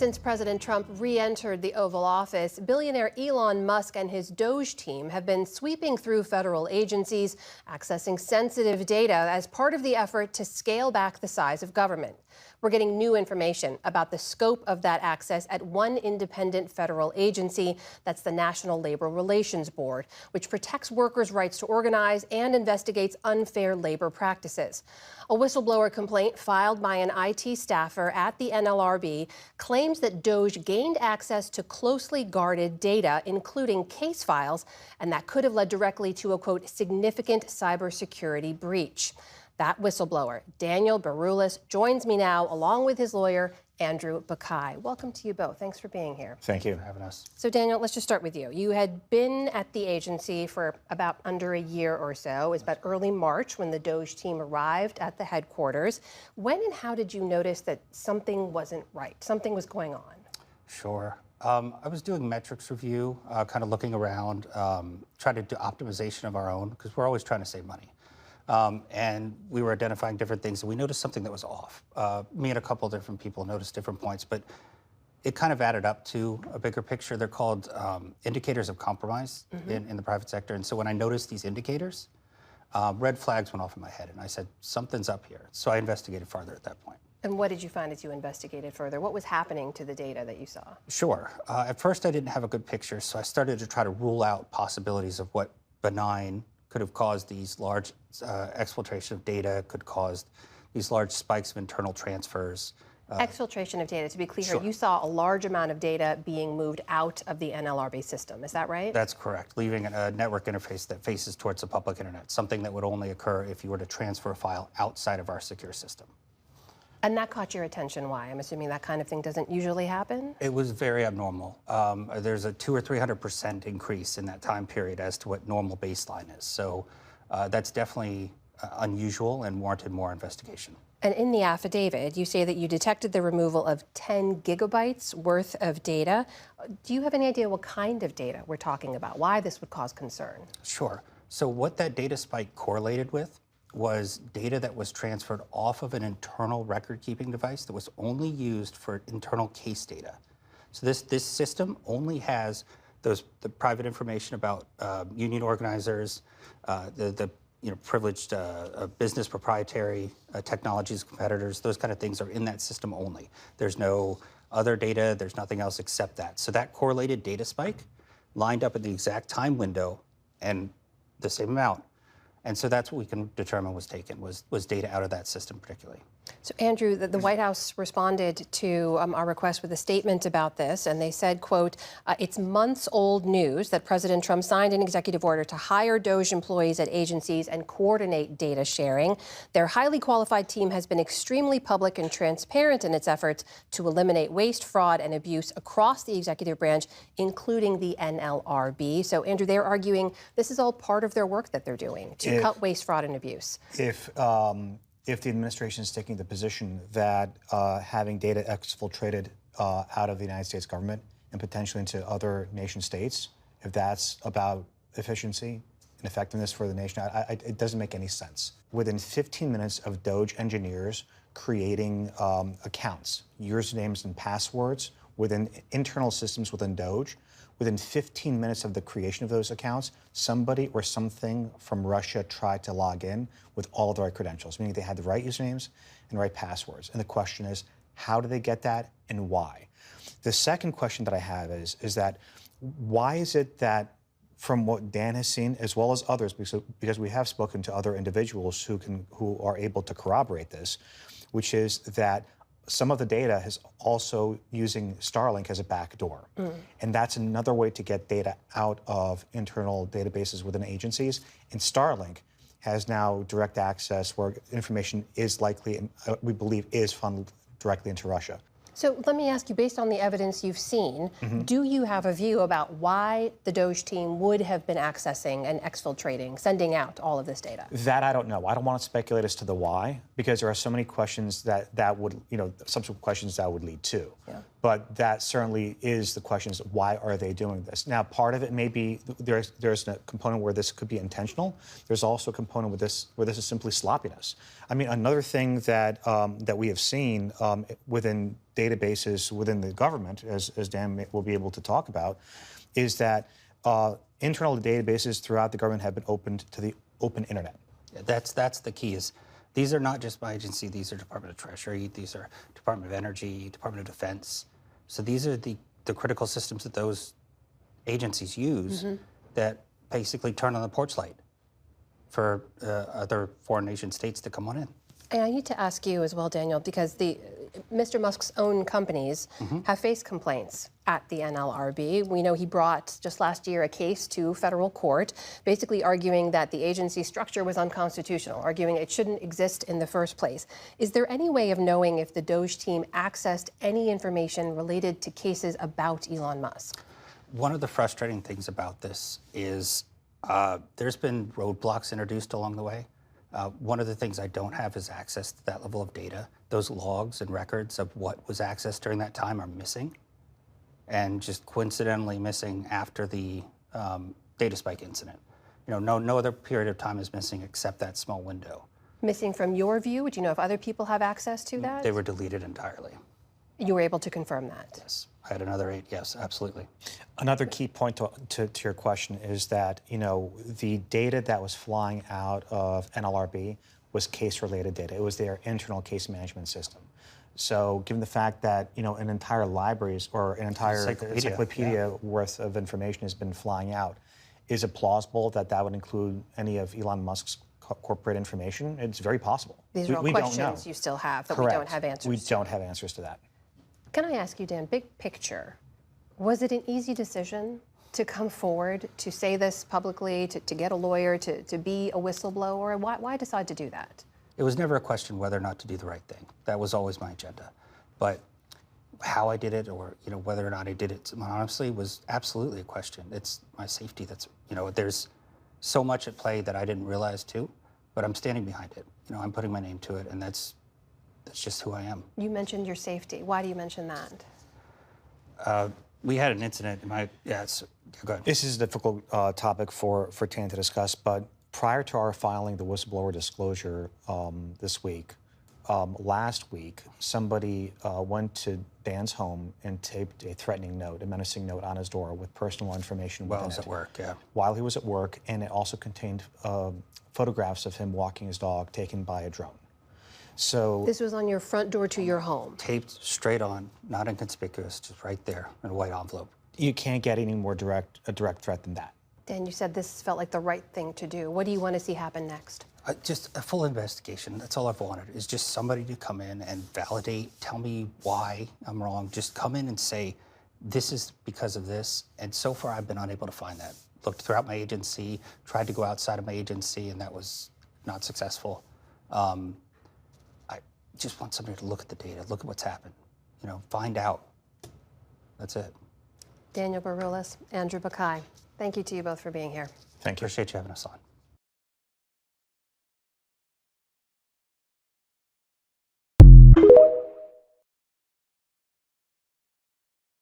Since President Trump re-entered the Oval Office, billionaire Elon Musk and his DOGE team have been sweeping through federal agencies, accessing sensitive data as part of the effort to scale back the size of government. We're getting new information about the scope of that access at one independent federal agency. That's the National Labor Relations Board, which protects workers' rights to organize and investigates unfair labor practices. A whistleblower complaint filed by an IT staffer at the NLRB claims that DOGE gained access to closely guarded data, including case files, and that could have led directly to a, quote, significant cybersecurity breach. That whistleblower, Daniel Baroulis, joins me now along with his lawyer, Andrew Buckeye. Welcome to you both. Thanks for being here. Thank you for having us. So, Daniel, let's just start with you. You had been at the agency for about under a year or so. It was about early March when the DOGE team arrived at the headquarters. When and how did you notice that something wasn't right, something was going on? Sure. I was doing metrics review, kind of looking around, trying to do optimization of our own, because we're always trying to save money. And we were identifying different things, and we noticed something that was off. Me and a couple of different people noticed different points, but it kind of added up to a bigger picture. They're called indicators of compromise in the private sector. And so when I noticed these indicators, red flags went off in my head, and I said, something's up here. So I investigated farther at that point. And what did you find as you investigated further? What was happening to the data that you saw? Sure. At first, I didn't have a good picture, so I started to try to rule out possibilities of what benign could have caused these large exfiltration of data, could cause these large spikes of internal transfers. Exfiltration of data, to be clear, Sure. You saw a large amount of data being moved out of the NLRB system. Is that right? That's correct, leaving a network interface that faces towards the public internet, something that would only occur if you were to transfer a file outside of our secure system. And that caught your attention. Why? I'm assuming that kind of thing doesn't usually happen? It was very abnormal. There's a 200 or 300% increase in that time period as to what normal baseline is. So that's definitely unusual and warranted more investigation. And in the affidavit, you say that you detected the removal of 10 gigabytes worth of data. Do you have any idea what kind of data we're talking about? Why this would cause concern? Sure. So what that data spike correlated with was data that was transferred off of an internal record-keeping device that was only used for internal case data. So this system only has the private information about union organizers, the privileged business proprietary technologies, competitors, those kind of things are in that system only. There's no other data, there's nothing else except that. So that correlated data spike lined up in the exact time window and the same amount. And so that's what we can determine was taken, was data out of that system particularly. So, Andrew, the White House responded to our request with a statement about this, and they said, quote, it's months-old news that President Trump signed an executive order to hire DOGE employees at agencies and coordinate data sharing. Their highly qualified team has been extremely public and transparent in its efforts to eliminate waste, fraud, and abuse across the executive branch, including the NLRB. So, Andrew, they're arguing this is all part of their work that they're doing to cut waste, fraud, and abuse. If the administration is taking the position that having data exfiltrated out of the United States government and potentially into other nation states, if that's about efficiency and effectiveness for the nation, it doesn't make any sense. Within 15 minutes of DOGE engineers creating accounts, usernames and passwords within internal systems within DOGE, within 15 minutes of the creation of those accounts, somebody or something from Russia tried to log in with all of the right credentials, meaning they had the right usernames and right passwords. And the question is, how do they get that and why? The second question that I have is that why is it that from what Dan has seen, as well as others, because we have spoken to other individuals who are able to corroborate this, which is that some of the data is also using Starlink as a backdoor. And that's another way to get data out of internal databases within agencies. And Starlink has now direct access where information is likely, we believe, is funneled directly into Russia. So let me ask you, based on the evidence you've seen, do you have a view about why the DOGE team would have been accessing and exfiltrating, sending out all of this data? That I don't know. I don't want to speculate as to the why, because there are so many questions that would, subsequent questions that would lead to. Yeah. But that certainly is the question: is why are they doing this? Now, part of it may be there's a component where this could be intentional. There's also a component where this is simply sloppiness. I mean, another thing that that we have seen within databases within the government, as Dan will be able to talk about, is that internal databases throughout the government have been opened to the open internet. Yeah, that's the key. Is these are not just my agency. These are Department of Treasury. These are Department of Energy, Department of Defense. So these are the critical systems that those agencies use that basically turn on the porch light for other foreign nation states to come on in. And I need to ask you as well, Daniel, because Mr. Musk's own companies have faced complaints at the NLRB. We know he brought just last year a case to federal court, basically arguing that the agency structure was unconstitutional, arguing it shouldn't exist in the first place. Is there any way of knowing if the DOGE team accessed any information related to cases about Elon Musk? One of the frustrating things about this is there's been roadblocks introduced along the way. One of the things I don't have is access to that level of data. Those logs and records of what was accessed during that time are missing, and just coincidentally missing after the data spike incident. You know, no other period of time is missing except that small window. Missing from your view? Would you know if other people have access to that? They were deleted entirely. You were able to confirm that? Yes, I had another 8. Yes, absolutely. Another key point to your question is that, you know, the data that was flying out of NLRB was case-related data. It was their internal case management system. So given the fact that, you know, an entire libraries or an entire encyclopedia worth of information has been flying out, is it plausible that that would include any of Elon Musk's corporate information? It's very possible. These are all questions you still have that we don't have answers to. We don't have answers to that. Can I ask you, Dan, big picture, was it an easy decision to come forward, to say this publicly, to get a lawyer, to be a whistleblower? Why decide to do that? It was never a question whether or not to do the right thing. That was always my agenda. But how I did it, or, you know, whether or not I did it, honestly, was absolutely a question. It's my safety. That's, you know, there's so much at play that I didn't realize too, but I'm standing behind it. You know, I'm putting my name to it, and that's just who I am. You mentioned your safety. Why do you mention that? We had an incident. Go ahead. This is a difficult topic for Tan to discuss, but prior to our filing the whistleblower disclosure this week, last week, somebody went to Dan's home and taped a threatening note, a menacing note on his door with personal information within it. While he was at work, yeah. While he was at work, and it also contained photographs of him walking his dog taken by a drone. So this was on your front door to your home? Taped straight on, not inconspicuous, just right there in a white envelope. You can't get any more direct threat than that. Dan, you said this felt like the right thing to do. What do you want to see happen next? Just a full investigation. That's all I've wanted, is just somebody to come in and validate, tell me why I'm wrong. Just come in and say, this is because of this. And so far, I've been unable to find that. Looked throughout my agency, tried to go outside of my agency, and that was not successful. I just want somebody to look at the data, look at what's happened, you know, find out. That's it. Daniel Baroulas, Andrew Bakai, thank you to you both for being here. Thank you. Appreciate you having us on.